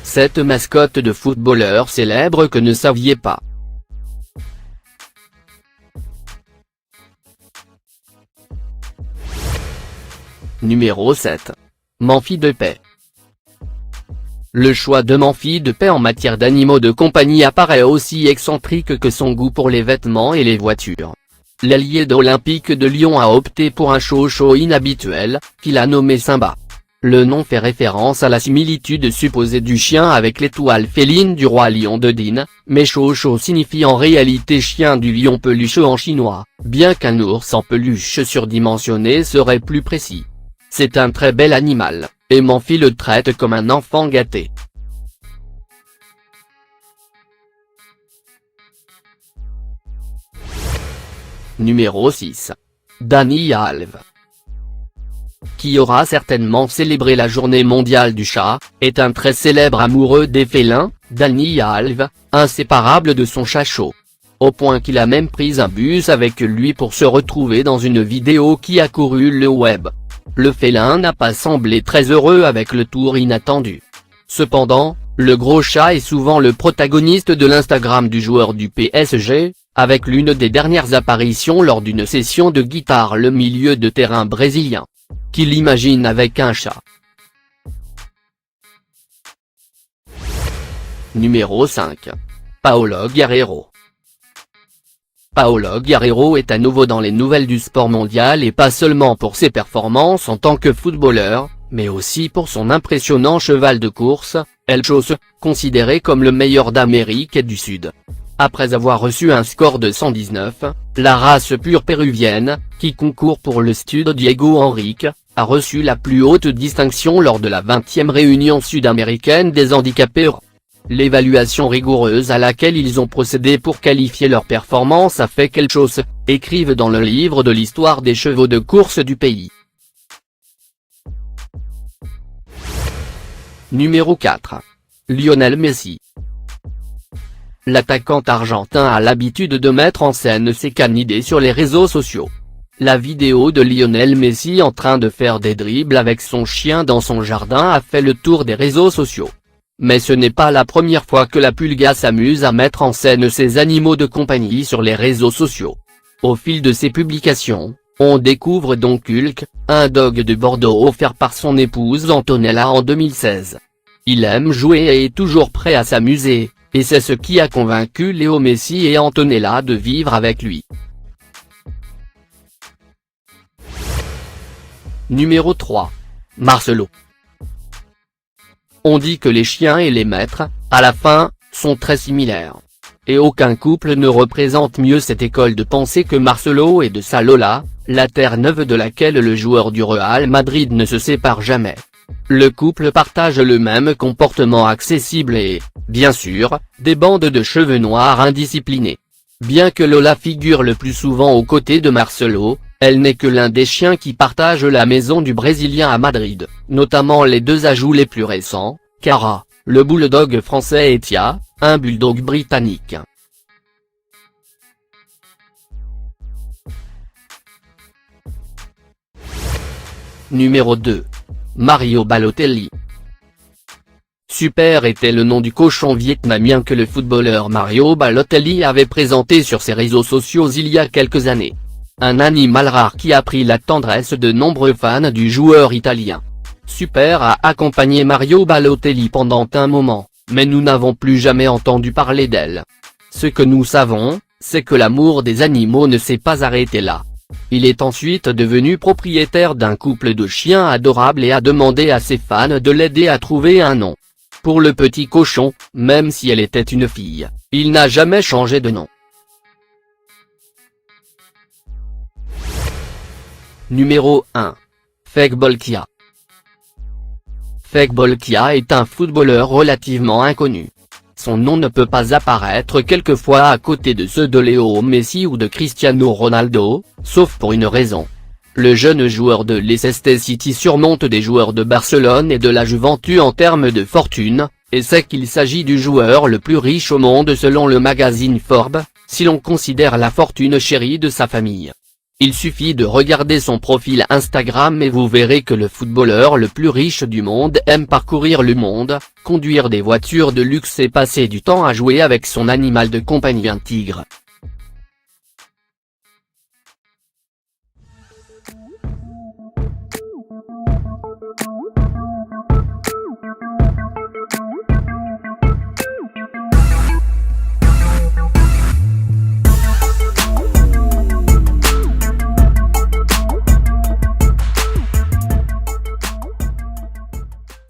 cette mascotte de footballeur célèbre que ne saviez pas. Numéro 7. Memphis de paix. Le choix de Memphis de paix en matière d'animaux de compagnie apparaît aussi excentrique que son goût pour les vêtements et les voitures. L'ailier de l'Olympique de Lyon a opté pour un chouchou inhabituel, qu'il a nommé Simba. Le nom fait référence à la similitude supposée du chien avec l'étoile féline du roi lion de Dine, mais chouchou signifie en réalité chien du lion peluche en chinois, bien qu'un ours en peluche surdimensionné serait plus précis. C'est un très bel animal, et Memphis le traite comme un enfant gâté. Numéro 6. Dani Alves. Qui aura certainement célébré la journée mondiale du chat, est un très célèbre amoureux des félins, Dani Alves, inséparable de son chachot. Au point qu'il a même pris un bus avec lui pour se retrouver dans une vidéo qui a couru le web. Le félin n'a pas semblé très heureux avec le tour inattendu. Cependant, le gros chat est souvent le protagoniste de l'Instagram du joueur du PSG, avec l'une des dernières apparitions lors d'une session de guitare le milieu de terrain brésilien. Qui l'imagine avec un chat. Numéro 5. Paolo Guerrero. Paolo Guerrero est à nouveau dans les nouvelles du sport mondial et pas seulement pour ses performances en tant que footballeur, mais aussi pour son impressionnant cheval de course, El Chose, considéré comme le meilleur d'Amérique du Sud. Après avoir reçu un score de 119, la race pure péruvienne, qui concourt pour le Stud Diego Enrique, a reçu la plus haute distinction lors de la 20e réunion sud-américaine des handicapés. L'évaluation rigoureuse à laquelle ils ont procédé pour qualifier leur performance a fait quelque chose, écrivent dans le livre de l'histoire des chevaux de course du pays. Numéro 4. Lionel Messi. L'attaquant argentin a l'habitude de mettre en scène ses canidés sur les réseaux sociaux. La vidéo de Lionel Messi en train de faire des dribbles avec son chien dans son jardin a fait le tour des réseaux sociaux. Mais ce n'est pas la première fois que la Pulga s'amuse à mettre en scène ses animaux de compagnie sur les réseaux sociaux. Au fil de ses publications, on découvre donc Hulk, un dog de Bordeaux offert par son épouse Antonella en 2016. Il aime jouer et est toujours prêt à s'amuser, et c'est ce qui a convaincu Léo Messi et Antonella de vivre avec lui. Numéro 3. Marcelo. On dit que les chiens et les maîtres, à la fin, sont très similaires. Et aucun couple ne représente mieux cette école de pensée que Marcelo et de sa Lola, la terre-neuve de laquelle le joueur du Real Madrid ne se sépare jamais. Le couple partage le même comportement accessible et, bien sûr, des bandes de cheveux noirs indisciplinés. Bien que Lola figure le plus souvent aux côtés de Marcelo, elle n'est que l'un des chiens qui partagent la maison du Brésilien à Madrid, notamment les deux ajouts les plus récents, Cara, le bulldog français et Tia, un bulldog britannique. Numéro 2. Mario Balotelli. Super était le nom du cochon vietnamien que le footballeur Mario Balotelli avait présenté sur ses réseaux sociaux il y a quelques années. Un animal rare qui a pris la tendresse de nombreux fans du joueur italien. Super a accompagné Mario Balotelli pendant un moment, mais nous n'avons plus jamais entendu parler d'elle. Ce que nous savons, c'est que l'amour des animaux ne s'est pas arrêté là. Il est ensuite devenu propriétaire d'un couple de chiens adorables et a demandé à ses fans de l'aider à trouver un nom. Pour le petit cochon, même si elle était une fille, il n'a jamais changé de nom. Numéro 1. Fekbolkia. Fekbolkia est un footballeur relativement inconnu. Son nom ne peut pas apparaître quelquefois à côté de ceux de Léo Messi ou de Cristiano Ronaldo, sauf pour une raison. Le jeune joueur de Leicester City surmonte des joueurs de Barcelone et de la Juventus en termes de fortune, et c'est qu'il s'agit du joueur le plus riche au monde selon le magazine Forbes, si l'on considère la fortune chérie de sa famille. Il suffit de regarder son profil Instagram et vous verrez que le footballeur le plus riche du monde aime parcourir le monde, conduire des voitures de luxe et passer du temps à jouer avec son animal de compagnie, un tigre.